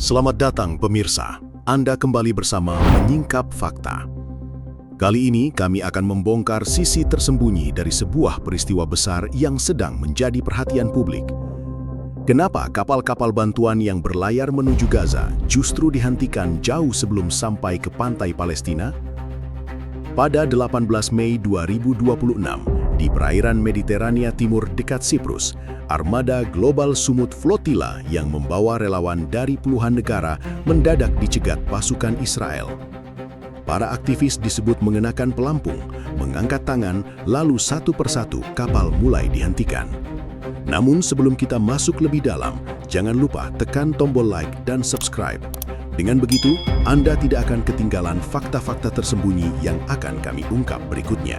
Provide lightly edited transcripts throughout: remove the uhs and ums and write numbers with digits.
Selamat datang pemirsa, Anda kembali bersama Menyingkap Fakta. Kali ini kami akan membongkar sisi tersembunyi dari sebuah peristiwa besar yang sedang menjadi perhatian publik. Kenapa kapal-kapal bantuan yang berlayar menuju Gaza justru dihentikan jauh sebelum sampai ke pantai Palestina? Pada 18 Mei 2026, di perairan Mediterania Timur dekat Siprus, armada Global Sumut Flotilla yang membawa relawan dari puluhan negara mendadak dicegat pasukan Israel. Para aktivis disebut mengenakan pelampung, mengangkat tangan, lalu satu persatu kapal mulai dihentikan. Namun sebelum kita masuk lebih dalam, jangan lupa tekan tombol like dan subscribe. Dengan begitu, Anda tidak akan ketinggalan fakta-fakta tersembunyi yang akan kami ungkap berikutnya.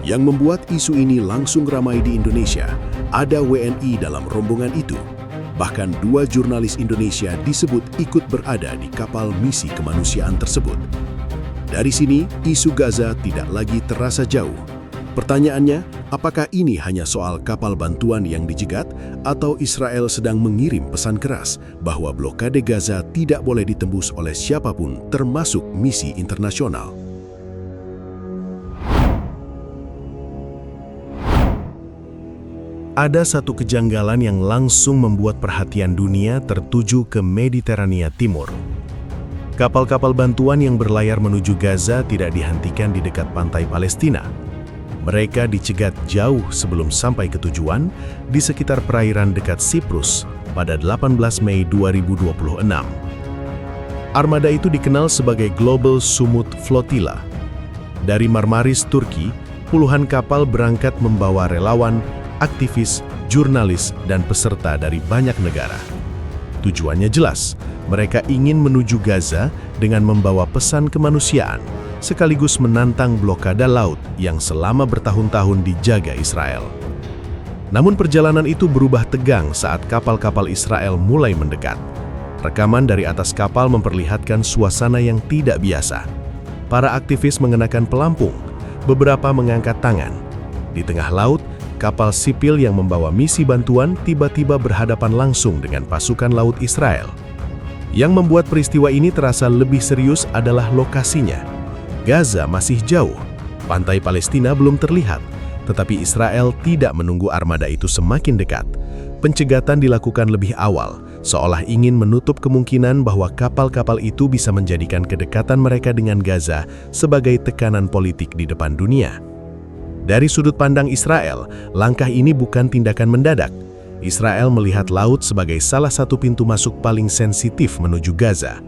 Yang membuat isu ini langsung ramai di Indonesia, ada WNI dalam rombongan itu. Bahkan 2 jurnalis Indonesia disebut ikut berada di kapal misi kemanusiaan tersebut. Dari sini, isu Gaza tidak lagi terasa jauh. Pertanyaannya, apakah ini hanya soal kapal bantuan yang dijegat atau Israel sedang mengirim pesan keras bahwa blokade Gaza tidak boleh ditembus oleh siapapun termasuk misi internasional? Ada satu kejanggalan yang langsung membuat perhatian dunia tertuju ke Mediterania Timur. Kapal-kapal bantuan yang berlayar menuju Gaza tidak dihentikan di dekat pantai Palestina. Mereka dicegat jauh sebelum sampai ke tujuan di sekitar perairan dekat Siprus pada 18 Mei 2026. Armada itu dikenal sebagai Global Sumut Flotilla. Dari Marmaris, Turki, puluhan kapal berangkat membawa relawan, aktivis, jurnalis, dan peserta dari banyak negara. Tujuannya jelas, mereka ingin menuju Gaza dengan membawa pesan kemanusiaan, sekaligus menantang blokade laut yang selama bertahun-tahun dijaga Israel. Namun perjalanan itu berubah tegang saat kapal-kapal Israel mulai mendekat. Rekaman dari atas kapal memperlihatkan suasana yang tidak biasa. Para aktivis mengenakan pelampung, beberapa mengangkat tangan. Di tengah laut, kapal sipil yang membawa misi bantuan tiba-tiba berhadapan langsung dengan pasukan laut Israel. Yang membuat peristiwa ini terasa lebih serius adalah lokasinya. Gaza masih jauh, pantai Palestina belum terlihat, tetapi Israel tidak menunggu armada itu semakin dekat. Pencegatan dilakukan lebih awal, seolah ingin menutup kemungkinan bahwa kapal-kapal itu bisa menjadikan kedekatan mereka dengan Gaza sebagai tekanan politik di depan dunia. Dari sudut pandang Israel, langkah ini bukan tindakan mendadak. Israel melihat laut sebagai salah satu pintu masuk paling sensitif menuju Gaza.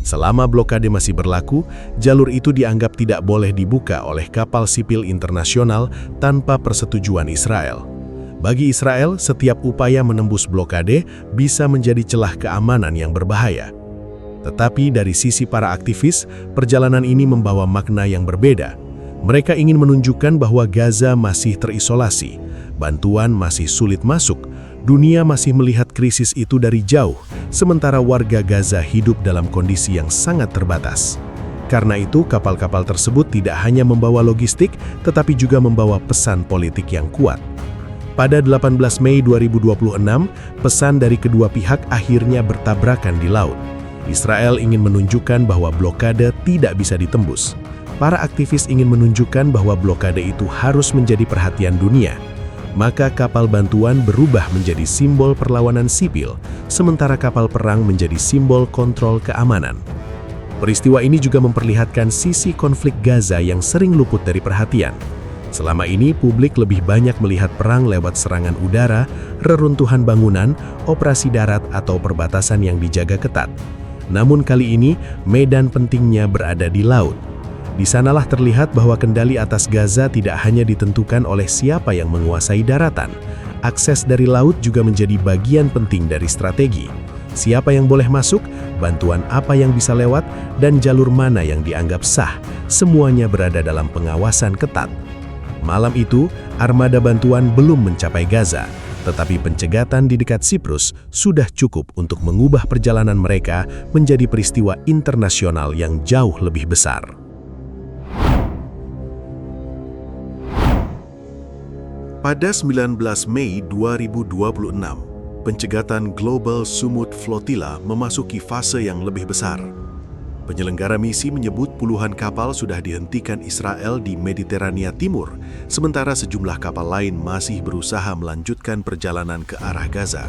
Selama blokade masih berlaku, jalur itu dianggap tidak boleh dibuka oleh kapal sipil internasional tanpa persetujuan Israel. Bagi Israel, setiap upaya menembus blokade bisa menjadi celah keamanan yang berbahaya. Tetapi dari sisi para aktivis, perjalanan ini membawa makna yang berbeda. Mereka ingin menunjukkan bahwa Gaza masih terisolasi, bantuan masih sulit masuk, dunia masih melihat krisis itu dari jauh, sementara warga Gaza hidup dalam kondisi yang sangat terbatas. Karena itu, kapal-kapal tersebut tidak hanya membawa logistik, tetapi juga membawa pesan politik yang kuat. Pada 18 Mei 2026, pesan dari kedua pihak akhirnya bertabrakan di laut. Israel ingin menunjukkan bahwa blokade tidak bisa ditembus. Para aktivis ingin menunjukkan bahwa blokade itu harus menjadi perhatian dunia. Maka kapal bantuan berubah menjadi simbol perlawanan sipil, sementara kapal perang menjadi simbol kontrol keamanan. Peristiwa ini juga memperlihatkan sisi konflik Gaza yang sering luput dari perhatian. Selama ini, publik lebih banyak melihat perang lewat serangan udara, reruntuhan bangunan, operasi darat, atau perbatasan yang dijaga ketat. Namun kali ini, medan pentingnya berada di laut. Di sanalah terlihat bahwa kendali atas Gaza tidak hanya ditentukan oleh siapa yang menguasai daratan. Akses dari laut juga menjadi bagian penting dari strategi. Siapa yang boleh masuk, bantuan apa yang bisa lewat, dan jalur mana yang dianggap sah, semuanya berada dalam pengawasan ketat. Malam itu, armada bantuan belum mencapai Gaza, tetapi pencegatan di dekat Siprus sudah cukup untuk mengubah perjalanan mereka menjadi peristiwa internasional yang jauh lebih besar. Pada 19 Mei 2026, pencegatan Global Sumut Flotilla memasuki fase yang lebih besar. Penyelenggara misi menyebut puluhan kapal sudah dihentikan Israel di Mediterania Timur, sementara sejumlah kapal lain masih berusaha melanjutkan perjalanan ke arah Gaza.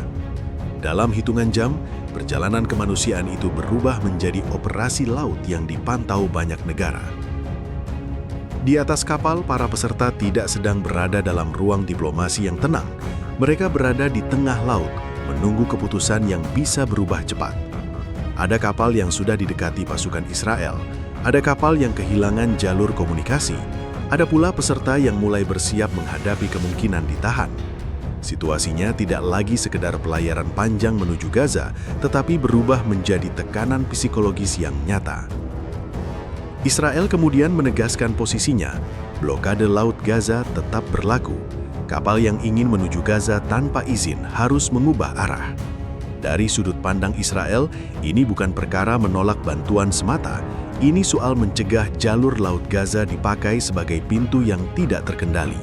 Dalam hitungan jam, perjalanan kemanusiaan itu berubah menjadi operasi laut yang dipantau banyak negara. Di atas kapal, para peserta tidak sedang berada dalam ruang diplomasi yang tenang. Mereka berada di tengah laut, menunggu keputusan yang bisa berubah cepat. Ada kapal yang sudah didekati pasukan Israel, ada kapal yang kehilangan jalur komunikasi, ada pula peserta yang mulai bersiap menghadapi kemungkinan ditahan. Situasinya tidak lagi sekedar pelayaran panjang menuju Gaza, tetapi berubah menjadi tekanan psikologis yang nyata. Israel kemudian menegaskan posisinya, blokade laut Gaza tetap berlaku. Kapal yang ingin menuju Gaza tanpa izin harus mengubah arah. Dari sudut pandang Israel, ini bukan perkara menolak bantuan semata. Ini soal mencegah jalur laut Gaza dipakai sebagai pintu yang tidak terkendali.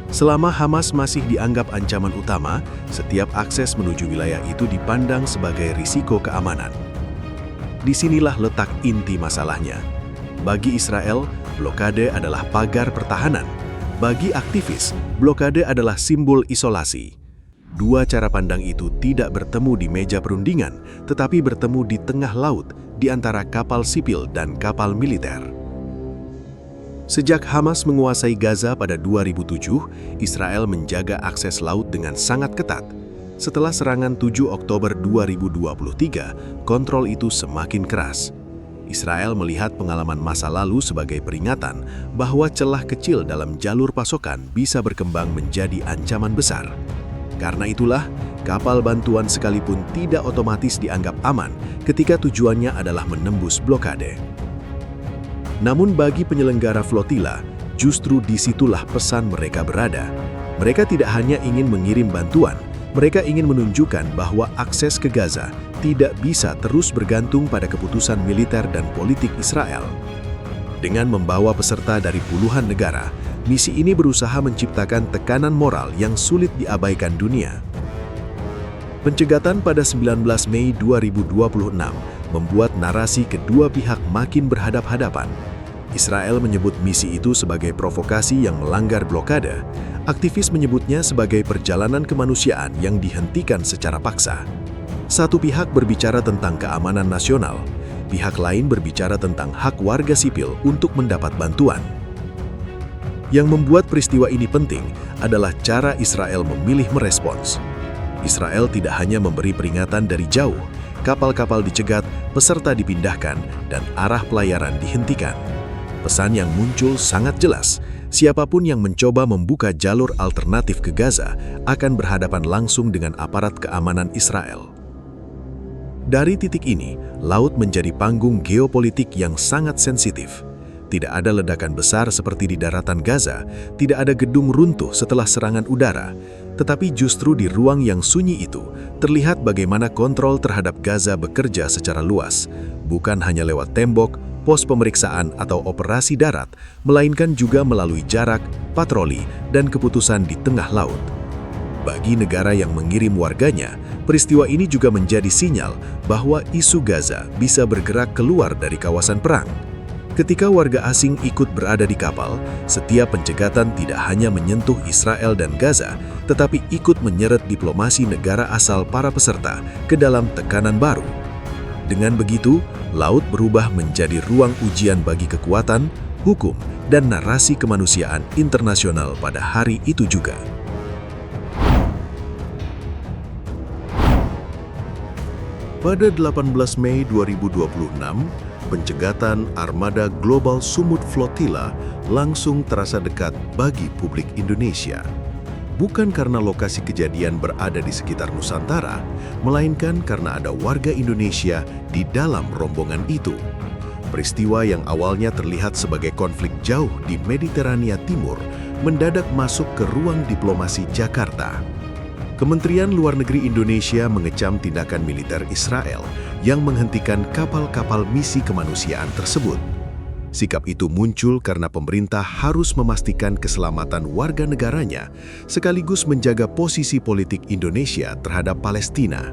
Selama Hamas masih dianggap ancaman utama, setiap akses menuju wilayah itu dipandang sebagai risiko keamanan. Disinilah letak inti masalahnya. Bagi Israel, blokade adalah pagar pertahanan. Bagi aktivis, blokade adalah simbol isolasi. Dua cara pandang itu tidak bertemu di meja perundingan, tetapi bertemu di tengah laut, di antara kapal sipil dan kapal militer. Sejak Hamas menguasai Gaza pada 2007, Israel menjaga akses laut dengan sangat ketat. Setelah serangan 7 Oktober 2023, kontrol itu semakin keras. Israel melihat pengalaman masa lalu sebagai peringatan bahwa celah kecil dalam jalur pasokan bisa berkembang menjadi ancaman besar. Karena itulah, kapal bantuan sekalipun tidak otomatis dianggap aman ketika tujuannya adalah menembus blokade. Namun bagi penyelenggara flotilla, justru disitulah pesan mereka berada. Mereka tidak hanya ingin mengirim bantuan, mereka ingin menunjukkan bahwa akses ke Gaza tidak bisa terus bergantung pada keputusan militer dan politik Israel. Dengan membawa peserta dari puluhan negara, misi ini berusaha menciptakan tekanan moral yang sulit diabaikan dunia. Pencegatan pada 19 Mei 2026 membuat narasi kedua pihak makin berhadap-hadapan. Israel menyebut misi itu sebagai provokasi yang melanggar blokade. Aktivis menyebutnya sebagai perjalanan kemanusiaan yang dihentikan secara paksa. Satu pihak berbicara tentang keamanan nasional, pihak lain berbicara tentang hak warga sipil untuk mendapat bantuan. Yang membuat peristiwa ini penting adalah cara Israel memilih merespons. Israel tidak hanya memberi peringatan dari jauh, kapal-kapal dicegat, peserta dipindahkan, dan arah pelayaran dihentikan. Pesan yang muncul sangat jelas, siapapun yang mencoba membuka jalur alternatif ke Gaza akan berhadapan langsung dengan aparat keamanan Israel. Dari titik ini, laut menjadi panggung geopolitik yang sangat sensitif. Tidak ada ledakan besar seperti di daratan Gaza, tidak ada gedung runtuh setelah serangan udara, tetapi justru di ruang yang sunyi itu, terlihat bagaimana kontrol terhadap Gaza bekerja secara luas, bukan hanya lewat tembok, pos pemeriksaan atau operasi darat, melainkan juga melalui jarak, patroli, dan keputusan di tengah laut. Bagi negara yang mengirim warganya, peristiwa ini juga menjadi sinyal bahwa isu Gaza bisa bergerak keluar dari kawasan perang. Ketika warga asing ikut berada di kapal, setiap pencegatan tidak hanya menyentuh Israel dan Gaza, tetapi ikut menyeret diplomasi negara asal para peserta ke dalam tekanan baru. Dengan begitu, laut berubah menjadi ruang ujian bagi kekuatan, hukum, dan narasi kemanusiaan internasional pada hari itu juga. Pada 18 Mei 2026, pencegatan armada Global Sumut Flotilla langsung terasa dekat bagi publik Indonesia. Bukan karena lokasi kejadian berada di sekitar Nusantara, melainkan karena ada warga Indonesia di dalam rombongan itu. Peristiwa yang awalnya terlihat sebagai konflik jauh di Mediterania Timur mendadak masuk ke ruang diplomasi Jakarta. Kementerian Luar Negeri Indonesia mengecam tindakan militer Israel yang menghentikan kapal-kapal misi kemanusiaan tersebut. Sikap itu muncul karena pemerintah harus memastikan keselamatan warga negaranya, sekaligus menjaga posisi politik Indonesia terhadap Palestina.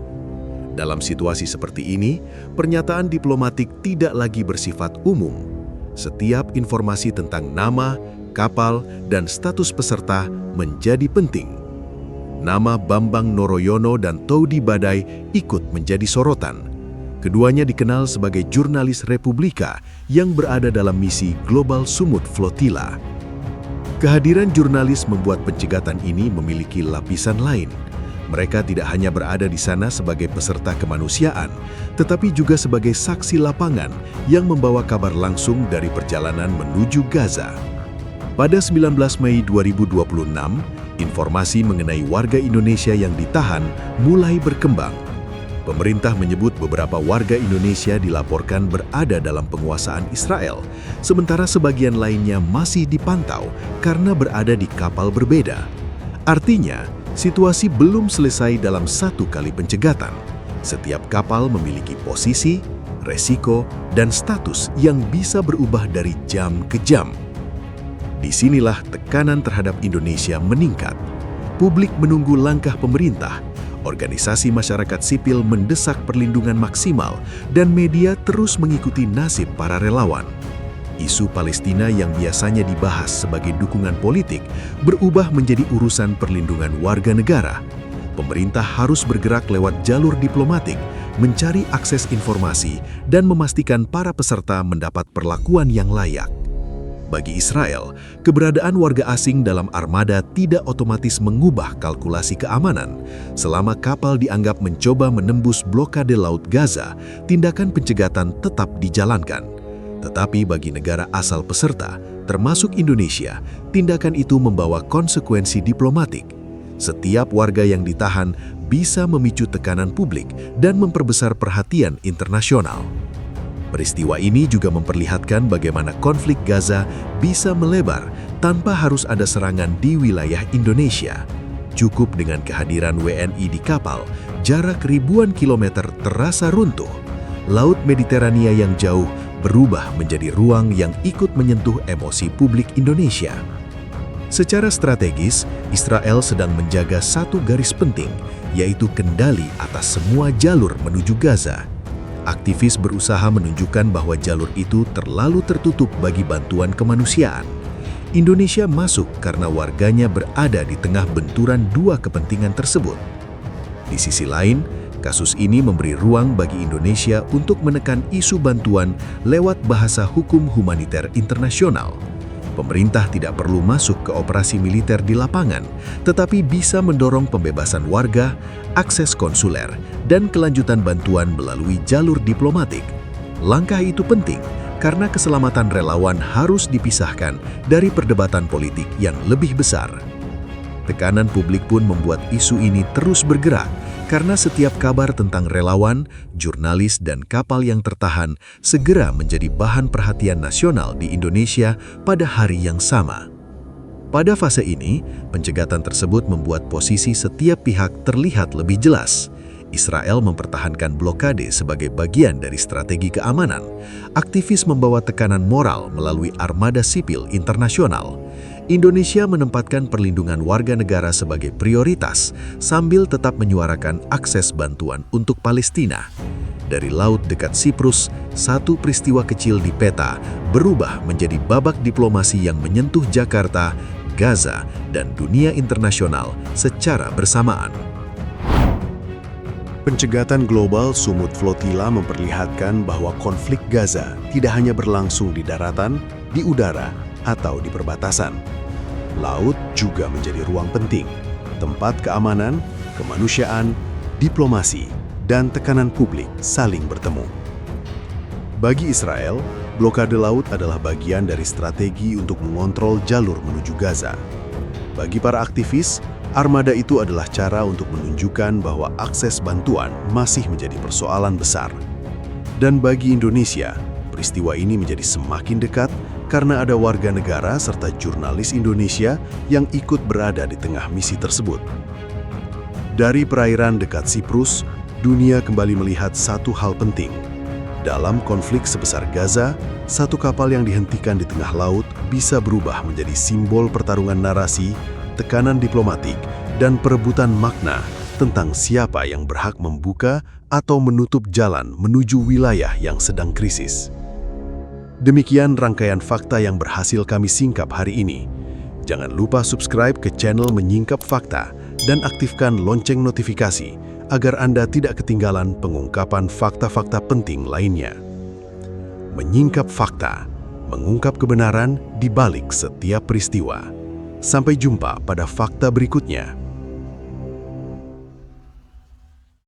Dalam situasi seperti ini, pernyataan diplomatik tidak lagi bersifat umum. Setiap informasi tentang nama, kapal, dan status peserta menjadi penting. Nama Bambang Noroyono dan Toudi Badai ikut menjadi sorotan. Keduanya dikenal sebagai jurnalis Republika yang berada dalam misi Global Sumut Flotilla. Kehadiran jurnalis membuat pencegatan ini memiliki lapisan lain. Mereka tidak hanya berada di sana sebagai peserta kemanusiaan, tetapi juga sebagai saksi lapangan yang membawa kabar langsung dari perjalanan menuju Gaza. Pada 19 Mei 2026, informasi mengenai warga Indonesia yang ditahan mulai berkembang. Pemerintah menyebut beberapa warga Indonesia dilaporkan berada dalam penguasaan Israel, sementara sebagian lainnya masih dipantau karena berada di kapal berbeda. Artinya, situasi belum selesai dalam satu kali pencegatan. Setiap kapal memiliki posisi, resiko, dan status yang bisa berubah dari jam ke jam. Disinilah tekanan terhadap Indonesia meningkat. Publik menunggu langkah pemerintah. Organisasi masyarakat sipil mendesak perlindungan maksimal dan media terus mengikuti nasib para relawan. Isu Palestina yang biasanya dibahas sebagai dukungan politik berubah menjadi urusan perlindungan warga negara. Pemerintah harus bergerak lewat jalur diplomatik, mencari akses informasi, dan memastikan para peserta mendapat perlakuan yang layak. Bagi Israel, keberadaan warga asing dalam armada tidak otomatis mengubah kalkulasi keamanan. Selama kapal dianggap mencoba menembus blokade Laut Gaza, tindakan pencegatan tetap dijalankan. Tetapi bagi negara asal peserta, termasuk Indonesia, tindakan itu membawa konsekuensi diplomatik. Setiap warga yang ditahan bisa memicu tekanan publik dan memperbesar perhatian internasional. Peristiwa ini juga memperlihatkan bagaimana konflik Gaza bisa melebar tanpa harus ada serangan di wilayah Indonesia. Cukup dengan kehadiran WNI di kapal, jarak ribuan kilometer terasa runtuh. Laut Mediterania yang jauh berubah menjadi ruang yang ikut menyentuh emosi publik Indonesia. Secara strategis, Israel sedang menjaga satu garis penting, yaitu kendali atas semua jalur menuju Gaza. Aktivis berusaha menunjukkan bahwa jalur itu terlalu tertutup bagi bantuan kemanusiaan. Indonesia masuk karena warganya berada di tengah benturan dua kepentingan tersebut. Di sisi lain, kasus ini memberi ruang bagi Indonesia untuk menekan isu bantuan lewat bahasa hukum humaniter internasional. Pemerintah tidak perlu masuk ke operasi militer di lapangan, tetapi bisa mendorong pembebasan warga, akses konsuler, dan kelanjutan bantuan melalui jalur diplomatik. Langkah itu penting karena keselamatan relawan harus dipisahkan dari perdebatan politik yang lebih besar. Tekanan publik pun membuat isu ini terus bergerak, karena setiap kabar tentang relawan, jurnalis, dan kapal yang tertahan segera menjadi bahan perhatian nasional di Indonesia pada hari yang sama. Pada fase ini, pencegatan tersebut membuat posisi setiap pihak terlihat lebih jelas. Israel mempertahankan blokade sebagai bagian dari strategi keamanan. Aktivis membawa tekanan moral melalui armada sipil internasional. Indonesia menempatkan perlindungan warga negara sebagai prioritas sambil tetap menyuarakan akses bantuan untuk Palestina. Dari laut dekat Siprus, satu peristiwa kecil di peta berubah menjadi babak diplomasi yang menyentuh Jakarta, Gaza, dan dunia internasional secara bersamaan. Pencegatan global Sumut Flotilla memperlihatkan bahwa konflik Gaza tidak hanya berlangsung di daratan, di udara, atau di perbatasan. Laut juga menjadi ruang penting, tempat keamanan, kemanusiaan, diplomasi, dan tekanan publik saling bertemu. Bagi Israel, blokade laut adalah bagian dari strategi untuk mengontrol jalur menuju Gaza. Bagi para aktivis, armada itu adalah cara untuk menunjukkan bahwa akses bantuan masih menjadi persoalan besar. Dan bagi Indonesia, peristiwa ini menjadi semakin dekat karena ada warga negara serta jurnalis Indonesia yang ikut berada di tengah misi tersebut. Dari perairan dekat Siprus, dunia kembali melihat satu hal penting. Dalam konflik sebesar Gaza, satu kapal yang dihentikan di tengah laut bisa berubah menjadi simbol pertarungan narasi, tekanan diplomatik, dan perebutan makna tentang siapa yang berhak membuka atau menutup jalan menuju wilayah yang sedang krisis. Demikian rangkaian fakta yang berhasil kami singkap hari ini. Jangan lupa subscribe ke channel Menyingkap Fakta dan aktifkan lonceng notifikasi agar Anda tidak ketinggalan pengungkapan fakta-fakta penting lainnya. Menyingkap fakta, mengungkap kebenaran di balik setiap peristiwa. Sampai jumpa pada fakta berikutnya.